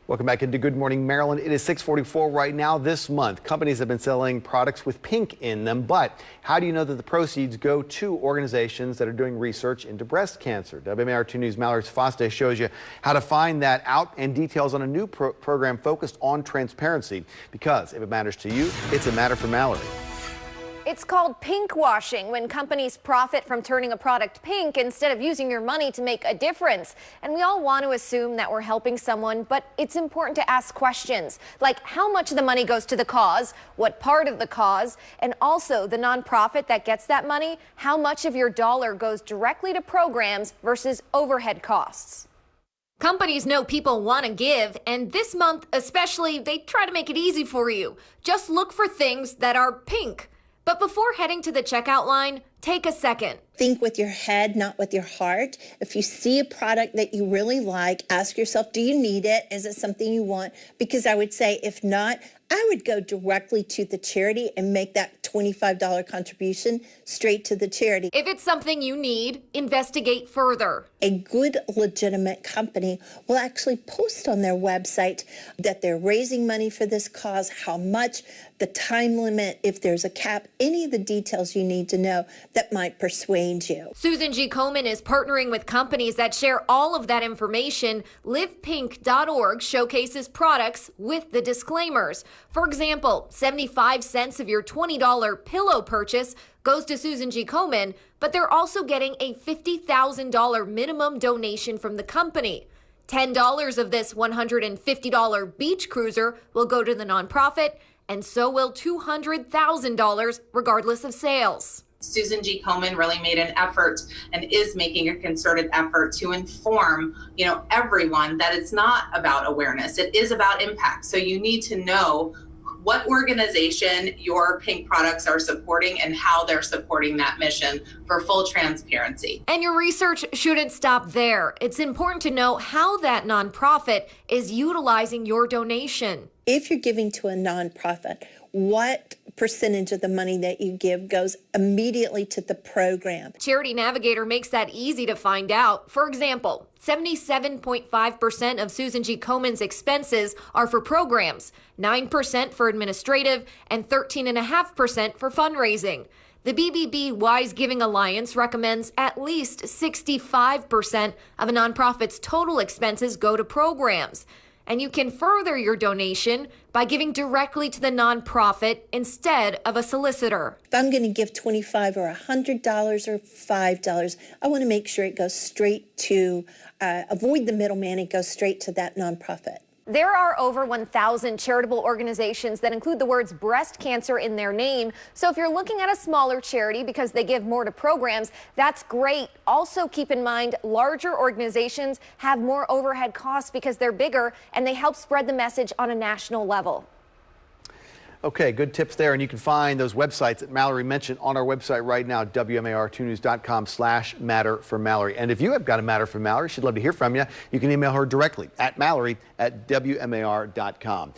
Welcome back into Good Morning Maryland. It is 6:44 right now. This month, companies have been selling products with pink in them, but how do you know that the proceeds go to organizations that are doing research into breast cancer? WMAR2 News' Mallory Foster shows you how to find that out and details on a new program focused on transparency. Because if it matters to you, it's a matter for Mallory. It's called pink washing, when companies profit from turning a product pink instead of using your money to make a difference. And we all want to assume that we're helping someone, but it's important to ask questions like how much of the money goes to the cause, what part of the cause, and also the nonprofit that gets that money, how much of your dollar goes directly to programs versus overhead costs. Companies know people want to give, and this month especially, they try to make it easy for you. Just look for things that are pink. But before heading to the checkout line, take a second. Think with your head, not with your heart. If you see a product that you really like, ask yourself, do you need it? Is it something you want? Because I would say, if not, I would go directly to the charity and make that $25 contribution straight to the charity. If it's something you need, investigate further. A good, legitimate company will actually post on their website that they're raising money for this cause, how much, the time limit, if there's a cap, any of the details you need to know that might persuade you. Susan G. Komen is partnering with companies that share all of that information. LivePink.org showcases products with the disclaimers. For example, 75 cents of your $20 pillow purchase goes to Susan G. Komen, but they're also getting a $50,000 minimum donation from the company. $10 of this $150 beach cruiser will go to the nonprofit, and so will $200,000 regardless of sales. Susan G. Komen really made an effort and is making a concerted effort to inform, everyone that it's not about awareness. It is about impact. So you need to know what organization your pink products are supporting and how they're supporting that mission for full transparency. And your research shouldn't stop there. It's important to know how that nonprofit is utilizing your donation. If you're giving to a nonprofit, what percentage of the money that you give goes immediately to the program? Charity Navigator makes that easy to find out. For example, 77.5% of Susan G. Komen's expenses are for programs, 9% for administrative, and 13.5% for fundraising. The BBB Wise Giving Alliance recommends at least 65% of a nonprofit's total expenses go to programs. And you can further your donation by giving directly to the nonprofit instead of a solicitor. If I'm going to give $25 or $100 or $5, I want to make sure it goes straight to, avoid the middleman, it goes straight to that nonprofit. There are over 1,000 charitable organizations that include the words breast cancer in their name. So if you're looking at a smaller charity because they give more to programs, that's great. Also keep in mind, larger organizations have more overhead costs because they're bigger and they help spread the message on a national level. Okay, good tips there, and you can find those websites that Mallory mentioned on our website right now, WMAR2news.com/matter for Mallory. And if you have got a matter for Mallory, she'd love to hear from you. You can email her directly at Mallory@WMAR.com.